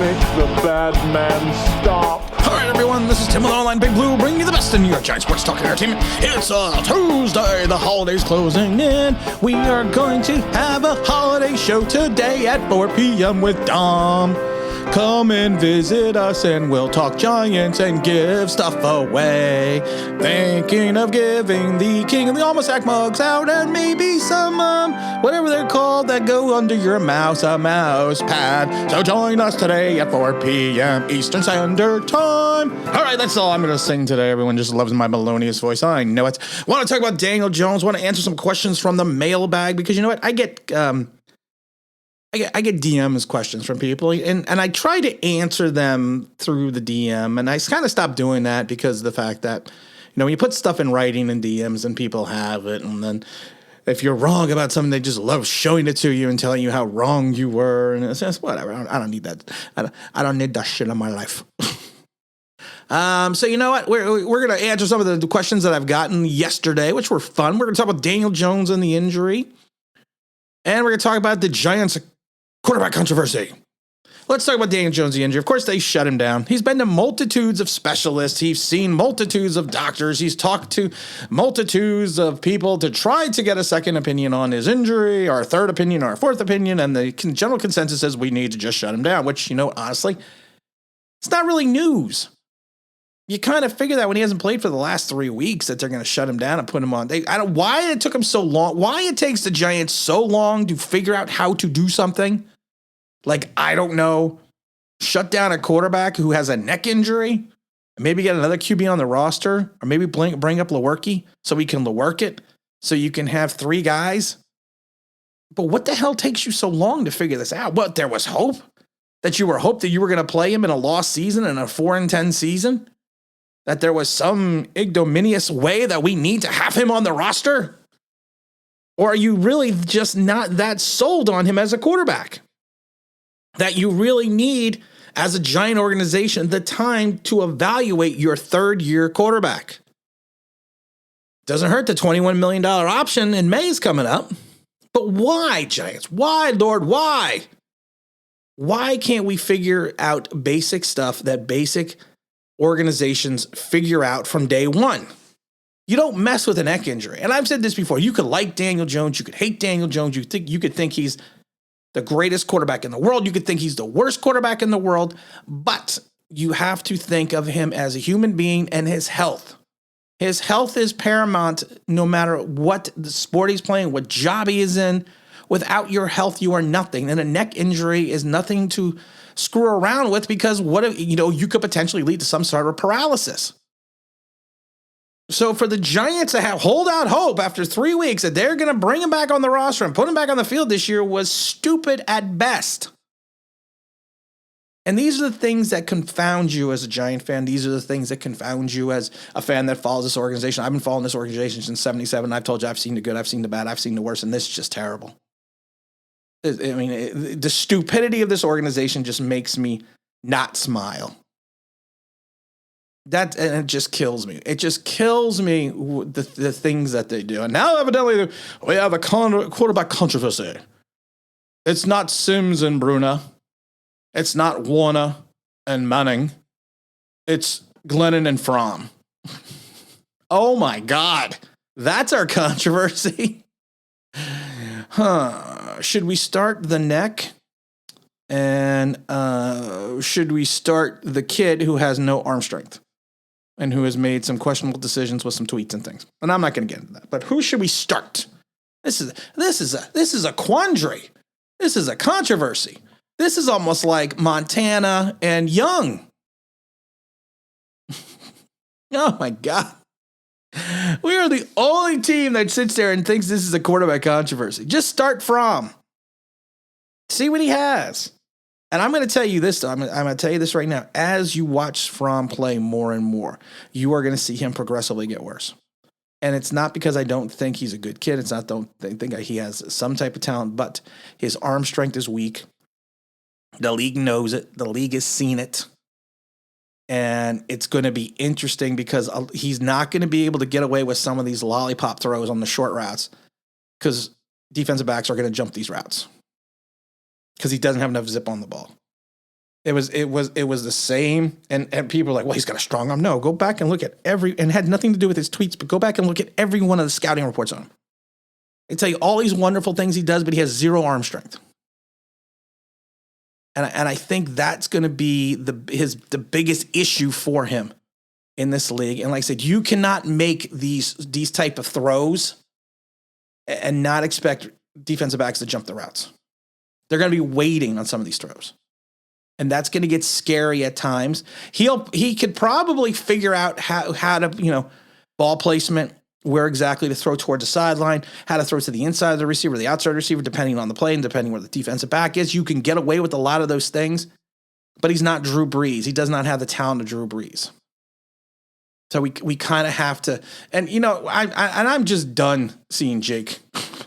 Make the bad man stop. All right, everyone, this is Tim with Online Big Blue, bringing you the best in New York Giants sports talk and entertainment. It's a Tuesday, the holidays closing in. We are going to have a holiday show today at 4 p.m. with Dom. Come and visit us and we'll talk Giants and give stuff away. Thinking of giving the King of the Almanac mugs out and maybe some, whatever they're called that go under your mouse, a mouse pad. So join us today at 4 p.m. Eastern Standard Time. All right, that's all I'm going to sing today. Everyone just loves my melodious voice. I know it. Want to talk about Daniel Jones. Want to answer some questions from the mailbag because you know what? I get DMs questions from people, and I try to answer them through the DM, and I kind of stopped doing that because of the fact that, you know, when you put stuff in writing in DMs and people have it, and then if you're wrong about something, they just love showing it to you and telling you how wrong you were, and it's just whatever. I don't need that. I don't need that shit in my life. So you know what? We're going to answer some of the questions that I've gotten yesterday, which were fun. We're going to talk about Daniel Jones and the injury, and we're going to talk about the Giants' quarterback controversy. Let's talk about Daniel Jones, the injury. Of course, they shut him down. He's been to multitudes of specialists. He's seen multitudes of doctors. He's talked to multitudes of people to try to get a second opinion on his injury, or a third opinion, or a fourth opinion. And the general consensus is we need to just shut him down, which, you know, honestly, it's not really news. You kind of figure that when he hasn't played for the last 3 weeks that they're going to shut him down and put him on. Why it took him so long, why it takes the Giants so long to figure out how to do something. Like, I don't know, shut down a quarterback who has a neck injury, maybe get another QB on the roster, or maybe bring up Lewerke so we can Lewerke it, so you can have 3 guys. But what the hell takes you so long to figure this out? What, there was hope? That you were going to play him in a lost season and a 4-10 season? That there was some ignominious way that we need to have him on the roster? Or are you really just not that sold on him as a quarterback? That you really need, as a Giant organization, the time to evaluate your third-year quarterback? Doesn't hurt the $21 million option in May is coming up. But why, Giants? Why, Lord, why? Why can't we figure out basic stuff that basic organizations figure out from day one? You don't mess with a neck injury. And I've said this before. You could like Daniel Jones. You could hate Daniel Jones. You could think he's the greatest quarterback in the world. You could think he's the worst quarterback in the world. But you have to think of him as a human being and his health. His health is paramount no matter what the sport he's playing, what job he is in. Without your health, you are nothing. And a neck injury is nothing to screw around with, because what if, you know, you could potentially lead to some sort of paralysis. So for the Giants to hold out hope after 3 weeks that they're going to bring him back on the roster and put him back on the field this year was stupid at best. And these are the things that confound you as a Giant fan. These are the things that confound you as a fan that follows this organization. I've been following this organization since 1977. I've told you I've seen the good, I've seen the bad, I've seen the worst, and this is just terrible. I mean, the stupidity of this organization just makes me not smile. And it just kills me. It just kills me, the things that they do. And now evidently we have a quarterback controversy. It's not Sims and Bruna. It's not Warner and Manning. It's Glennon and Fromm. Oh my God. That's our controversy. Should we start the neck? And should we start the kid who has no arm strength and who has made some questionable decisions with some tweets and things? And I'm not going to get into that. But who should we start? This is a quandary. This is a controversy. This is almost like Montana and Young. Oh my God. We are the only team that sits there and thinks this is a quarterback controversy. Just start Fromm. See what he has. And I'm going to tell you this, though. I'm going to tell you this right now. As you watch Fromm play more and more, you are going to see him progressively get worse. And it's not because I don't think he's a good kid. It's not don't think he has some type of talent, but his arm strength is weak. The league knows it. The league has seen it. And it's going to be interesting because he's not going to be able to get away with some of these lollipop throws on the short routes because defensive backs are going to jump these routes because he doesn't have enough zip on the ball. It was the same, and people are like, well, he's got a strong arm. No, go back and look at and it had nothing to do with his tweets, but go back and look at every one of the scouting reports on him. They tell you all these wonderful things he does, but he has zero arm strength. And I think that's going to be the biggest issue for him in this league. And like I said, you cannot make these type of throws and not expect defensive backs to jump the routes. They're going to be waiting on some of these throws. And that's going to get scary at times. He could probably figure out how to, ball placement, where exactly to throw towards the sideline, how to throw to the inside of the receiver, the outside receiver, depending on the play and depending where the defensive back is. You can get away with a lot of those things, but he's not Drew Brees. He does not have the talent of Drew Brees. So we kind of have to, and I'm just done seeing Jake.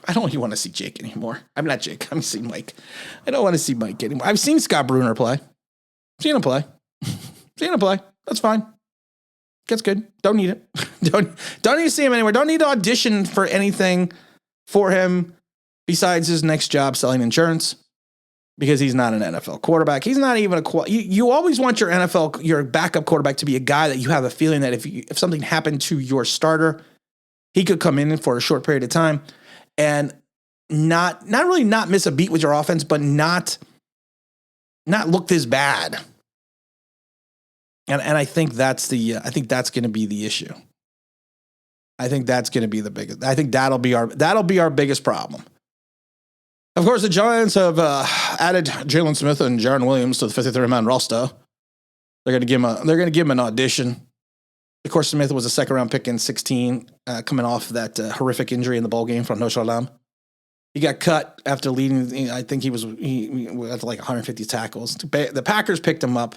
I don't even want to see Jake anymore. I'm not Jake. I'm seeing Mike. I don't want to see Mike anymore. I've seen Scott Bruner play. Seen him play. That's fine. That's good. Don't need it. Don't need to see him anywhere. Don't need to audition for anything for him besides his next job selling insurance, because he's not an NFL quarterback. He's not even you always want your backup quarterback to be a guy that you have a feeling that if something happened to your starter, he could come in for a short period of time and not miss a beat with your offense, but not look this bad. And I think that's going to be the issue. I think that's going to be the biggest. I think that'll be our biggest problem. Of course, the Giants have added Jalen Smith and Jaron Williams to the 53-man roster. They're going to give him an audition. Of course, Smith was a second-round pick in 2016, coming off that horrific injury in the bowl game from Notre Dame. He got cut after leading. I think he had like 150 tackles. The Packers picked him up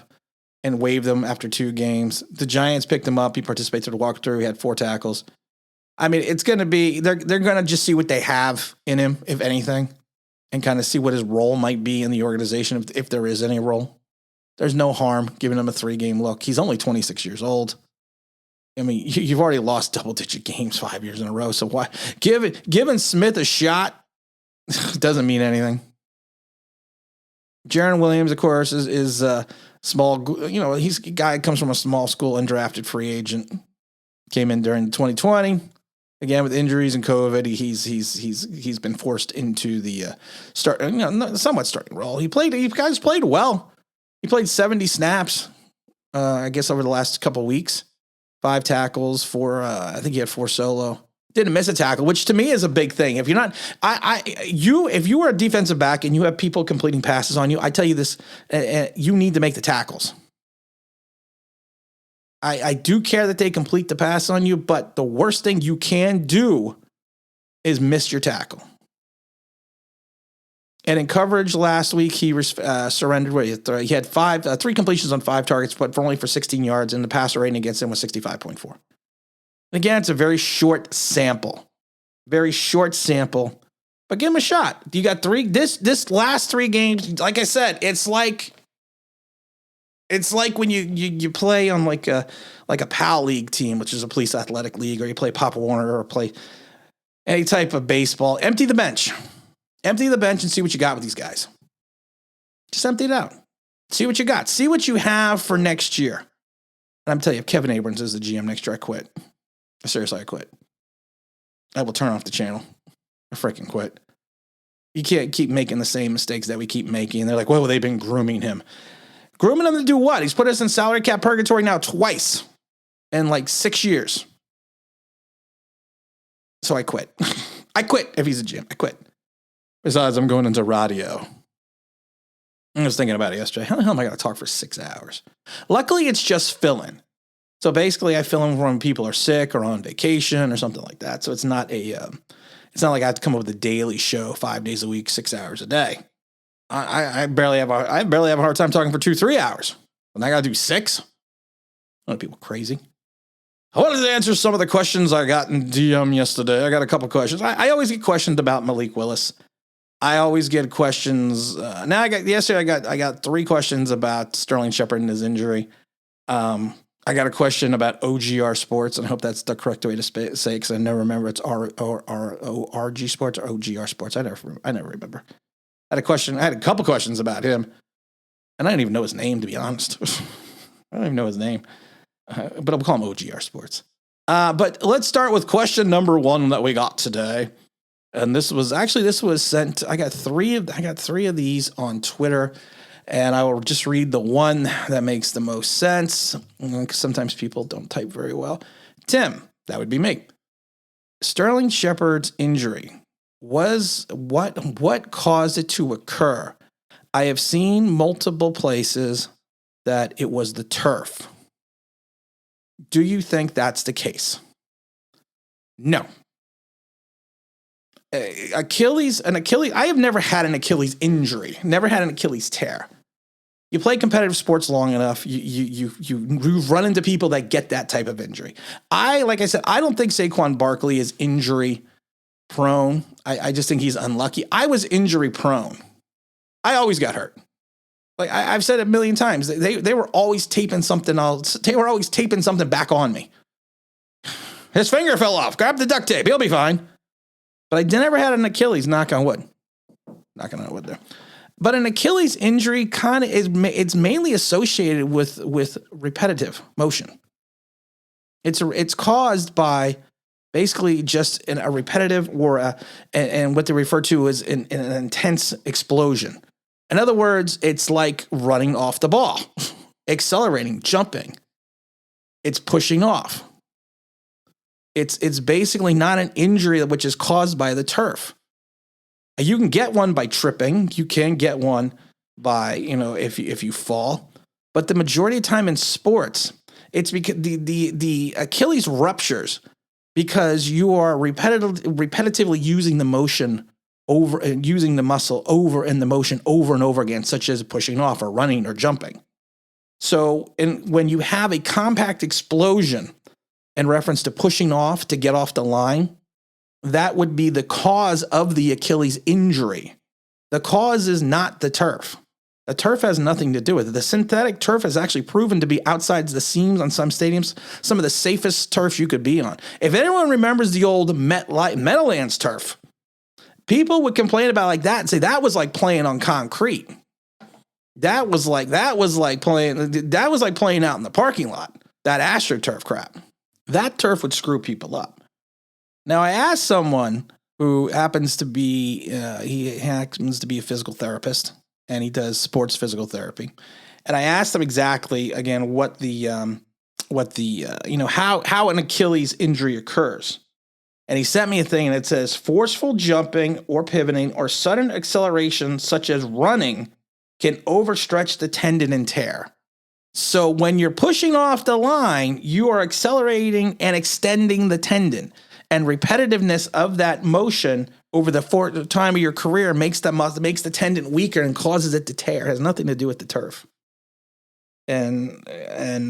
and waived him after 2 games. The Giants picked him up. He participated in the walkthrough. He had 4 tackles. I mean, it's going to be, they're going to just see what they have in him, if anything, and kind of see what his role might be in the organization, if there is any role. There's no harm giving him a 3-game look. He's only 26 years old. I mean, you've already lost double-digit games 5 years in a row, so why? Giving Smith a shot doesn't mean anything. Jaron Williams, of course, is small. He's a guy who comes from a small school, undrafted free agent. Came in during 2020. Again, with injuries and COVID, he's been forced into the somewhat starting role. You guys played well. He played 70 snaps, I guess, over the last couple of weeks. 5 tackles, 4. I think he had 4 solo. Didn't miss a tackle, which to me is a big thing. If you're not, if you were a defensive back and you have people completing passes on you, I tell you this, you need to make the tackles. I do care that they complete the pass on you, but the worst thing you can do is miss your tackle. And in coverage last week, he surrendered. He had 3 completions on 5 targets, but only for 16 yards, and the passer rating against him was 65.4. Again, it's a very short sample. But give him a shot. You got 3. This last 3 games, like I said, it's like when you play on like a PAL league team, which is a police athletic league, or you play Pop Warner or play any type of baseball. Empty the bench and see what you got with these guys. Just empty it out. See what you got. See what you have for next year. And I'm telling you, if Kevin Abrams is the GM next year, I quit. Seriously, I quit. I will turn off the channel. I freaking quit. You can't keep making the same mistakes that we keep making. They're like, well, they've been grooming him. Grooming him to do what? He's put us in salary cap purgatory now twice in like 6 years. So I quit. I quit if he's a GM. I quit. Besides, I'm going into radio. I was thinking about it yesterday. How the hell am I going to talk for 6 hours? Luckily, it's just fill-in. So basically, I fill in when people are sick or on vacation or something like that. So it's not it's not like I have to come up with a daily show 5 days a week, 6 hours a day. I barely have a hard time talking for 2-3 hours. And I got to do 6. A lot of people crazy. I wanted to answer some of the questions I got in DM yesterday. I got a couple questions. I always get questioned about Malik Willis. I always get questions. Yesterday I got 3 questions about Sterling Shepard and his injury. I got a question about OGR Sports, and I hope that's the correct way to say it, because I never remember it's RORG Sports or OGR Sports. I never remember. I had a couple questions about him. And I don't even know his name, to be honest. I don't even know his name. But I'll call him OGR Sports. But let's start with question number 1 that we got today. And this was sent. I got three of these on Twitter, and I will just read the one that makes the most sense. Because sometimes people don't type very well. Tim, that would be me. Sterling Shepard's injury was what caused it to occur? I have seen multiple places that it was the turf. Do you think that's the case? No. Achilles, I have never had an Achilles injury, never had an Achilles tear. You play competitive sports long enough, you run into people that get that type of injury. Like I said, I don't think Saquon Barkley is injury prone. I just think he's unlucky. I was injury prone. I always got hurt. Like I've said it a million times. They were always taping something else. They were always taping something back on me. His finger fell off. Grab the duct tape. He'll be fine. But I never had an Achilles, knock on wood. Knocking on wood there. But an Achilles injury kind of it's mainly associated with repetitive motion. It's caused by basically just a repetitive or and what they refer to as an intense explosion. In other words, it's like running off the ball, accelerating, jumping. It's pushing off. It's basically not an injury which is caused by the turf. You can get one by tripping. You can get one by, if you fall. But the majority of the time in sports, it's because the Achilles ruptures because you are repetitively using the motion over and using the muscle over and the motion over and over again, such as pushing off or running or jumping. So when you have a compact explosion in reference to pushing off to get off the line, that would be the cause of the Achilles injury. The cause is not the turf. The turf has nothing to do with it. The synthetic turf has actually proven to be outside the seams on some stadiums, some of the safest turf you could be on. If anyone remembers the old Meadowlands turf, people would complain about like that and say that was like playing on concrete. That was like playing out in the parking lot. That AstroTurf crap. That turf would screw people up. Now, I asked someone who happens to be a physical therapist, and he does sports physical therapy. And I asked him exactly again how an Achilles injury occurs. And he sent me a thing, and it says forceful jumping or pivoting or sudden acceleration, such as running, can overstretch the tendon and tear. So when you're pushing off the line, you are accelerating and extending the tendon. And repetitiveness of that motion over the time of your career makes the tendon weaker and causes it to tear. It has nothing to do with the turf. And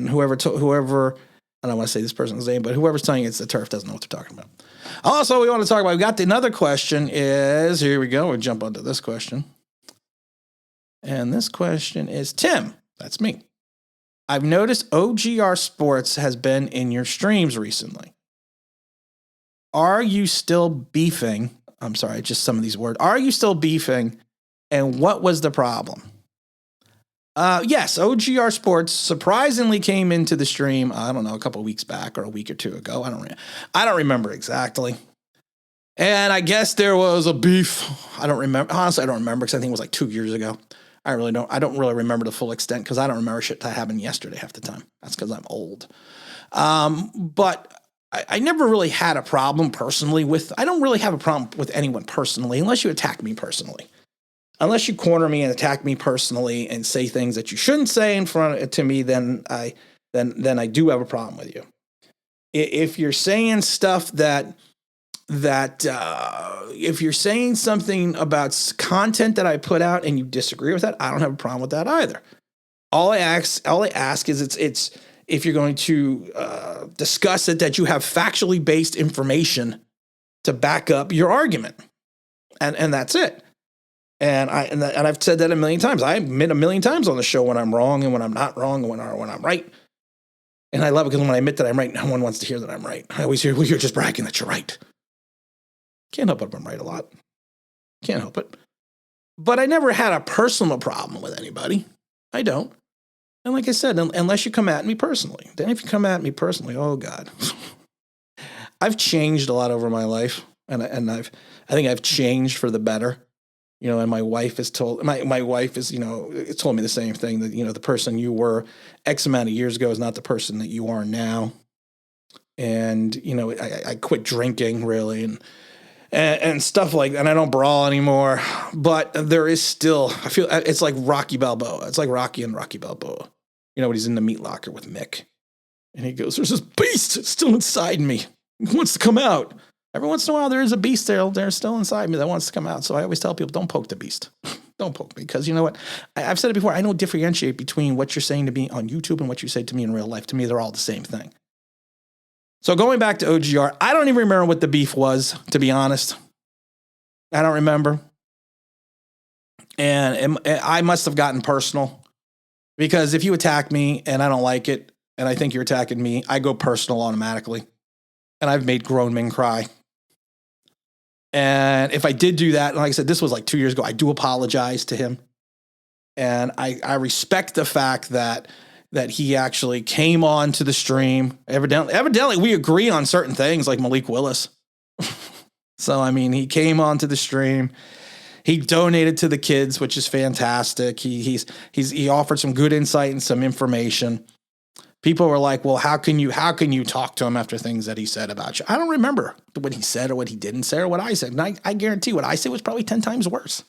whoever I don't want to say this person's name, but whoever's telling you it's the turf doesn't know what they're talking about. Also, we want to talk about. We got another question. Here we go. We'll jump onto this question. And this question is Tim. That's me. I've noticed OGR Sports has been in your streams recently. Are you still beefing? I'm sorry, just some of these words. Are you still beefing? And what was the problem? Yes, OGR Sports surprisingly came into the stream, I don't know, a couple of weeks back or a week or two ago. I don't remember exactly. And I guess there was a beef. I don't remember. Honestly, I don't remember because I think it was like 2 years ago. I don't really remember the full extent because I don't remember shit that happened yesterday half the time. That's because I'm old. But I never really had a problem personally I don't really have a problem with anyone personally unless you attack me personally. Unless you corner me and attack me personally and say things that you shouldn't say in front to me, then I do have a problem with you. If you're saying stuff if you're saying something about content that I put out and you disagree with that, I don't have a problem with that either. All I ask is it's if you're going to discuss it, that you have factually based information to back up your argument, and that's it. And I've said that a million times. I admit a million times on the show when I'm wrong and when I'm not wrong and when I'm right. And I love it because when I admit that I'm right, no one wants to hear that I'm right. I always hear, well, you're just bragging that you're right. Can't help it if I'm right a lot. Can't help it. But I never had a personal problem with anybody. I don't. And like I said, unless you come at me personally. Then if you come at me personally, oh God. I've changed a lot over my life, and I think I've changed for the better. And my wife has told my wife is, told me the same thing, that, the person you were X amount of years ago is not the person that you are now. And, I quit drinking really and stuff like that. And I don't brawl anymore, but there is still, I feel it's like Rocky Balboa. It's like Rocky and Rocky Balboa, when he's in the meat locker with Mick and he goes, there's this beast still inside me. He wants to come out. Every once in a while, there is a beast there still inside me that wants to come out. So I always tell people, don't poke the beast. Don't poke me. Because you know what? I've said it before. I don't differentiate between what you're saying to me on YouTube and what you say to me in real life. To me, they're all the same thing. So going back to OGR, I don't even remember what the beef was, to be honest. I don't remember. And I must have gotten personal. Because if you attack me and I don't like it, and I think you're attacking me, I go personal automatically. And I've made grown men cry. And if I did do that, and like I said, this was like 2 years ago, I do apologize to him. And I respect the fact that he actually came on to the stream. Evidently, we agree on certain things, like Malik Willis. So, I mean, he came on to the stream. He donated to the kids, which is fantastic. He offered some good insight and some information. People were like, well, how can you talk to him after things that he said about you? I don't remember what he said or what he didn't say or what I said. And I guarantee what I said was probably 10 times worse.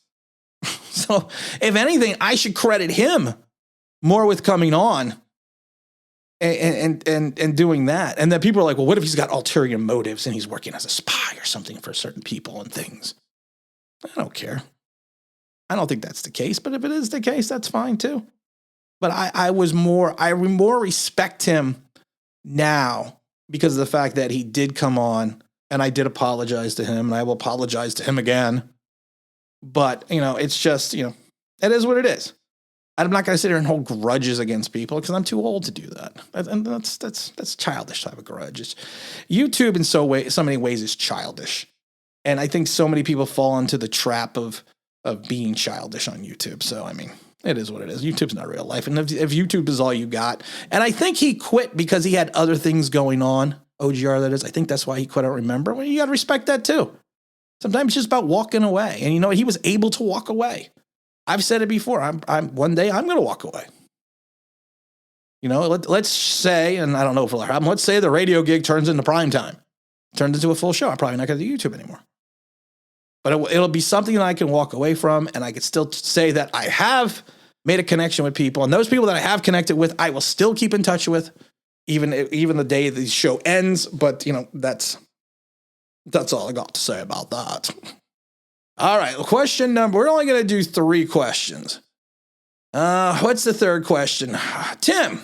So if anything, I should credit him more with coming on and doing that. And then people are like, well, what if he's got ulterior motives and he's working as a spy or something for certain people and things? I don't care. I don't think that's the case, but if it is the case, that's fine too. But I more respect him now because of the fact that he did come on and I did apologize to him and I will apologize to him again. But, it's just, it is what it is. I'm not going to sit here and hold grudges against people because I'm too old to do that. And that's childish to have a grudge. YouTube in so many ways is childish. And I think so many people fall into the trap of being childish on YouTube. So, I mean, it is what it is. YouTube's not real life. And if YouTube is all you got, and I think he quit because he had other things going on, OGR that is, I think that's why he quit. I don't remember. Well, you got to respect that too. Sometimes it's just about walking away. And he was able to walk away. I've said it before. One day I'm going to walk away. Let's say, and I don't know if it'll happen, let's say the radio gig turns into prime time, turns into a full show. I'm probably not going to do YouTube anymore. But it'll be something that I can walk away from, and I can still say that I have made a connection with people. And those people that I have connected with, I will still keep in touch with, even the day the show ends. But, that's all I got to say about that. All right, question number, we're only going to do 3 questions. What's the third question? Tim,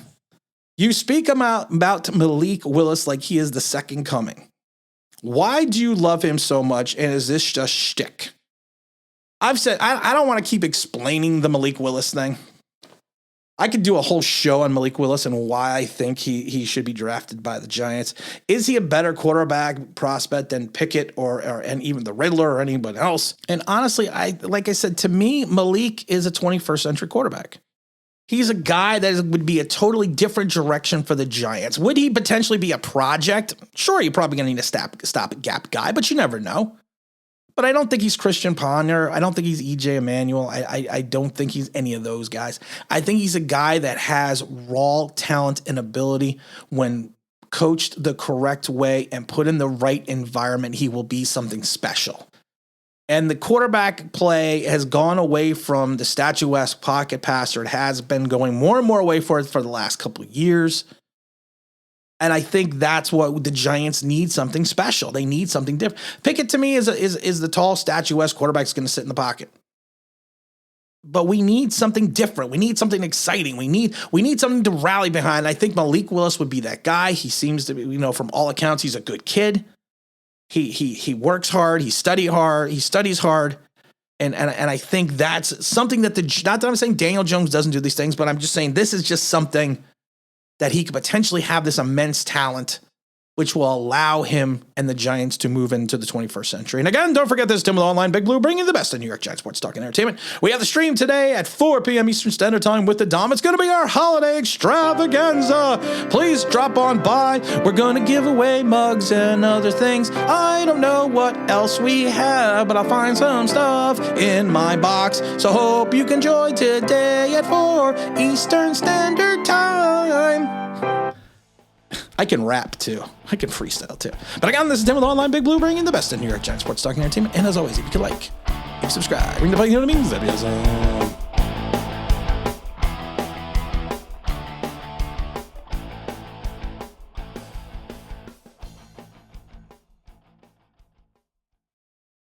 you speak about Malik Willis like he is the second coming. Why do you love him so much, and is this just shtick? I've said, I don't want to keep explaining the Malik Willis thing. I could do a whole show on Malik Willis and why I think he should be drafted by the Giants. Is he a better quarterback prospect than Pickett and even the Riddler or anybody else? And honestly, like I said, to me, Malik is a 21st century quarterback. He's a guy that would be a totally different direction for the Giants. Would he potentially be a project? Sure, you're probably going to need a stop-gap guy, but you never know. But I don't think he's Christian Ponder. I don't think he's E.J. Emanuel. I don't think he's any of those guys. I think he's a guy that has raw talent and ability. When coached the correct way and put in the right environment, he will be something special. And the quarterback play has gone away from the statuesque pocket passer. It has been going more and more away for the last couple of years. And I think that's what the Giants need, something special. They need something different. Pickett, to me, is the tall, statuesque quarterback that's going to sit in the pocket. But we need something different. We need something exciting. We need something to rally behind. I think Malik Willis would be that guy. He seems to be, from all accounts, he's a good kid. He works hard. He studies hard. And I think that's something that not that I'm saying Daniel Jones doesn't do these things, but I'm just saying this is just something that he could potentially have this immense talent which will allow him and the Giants to move into the 21st century. And again, don't forget this, Tim with Online Big Blue, bringing the best in New York Giants sports talk and entertainment. We have the stream today at 4 p.m. Eastern Standard Time with the Dom. It's going to be our holiday extravaganza. Please drop on by. We're going to give away mugs and other things. I don't know what else we have, but I'll find some stuff in my box. So hope you can join today at 4 Eastern Standard Time. I can rap too. I can freestyle too. But again, this is Tim with Online Big Blue, bringing the best in New York Giants sports talk and entertainment. And as always, if you could like, subscribe, ring the bell, you know what I mean?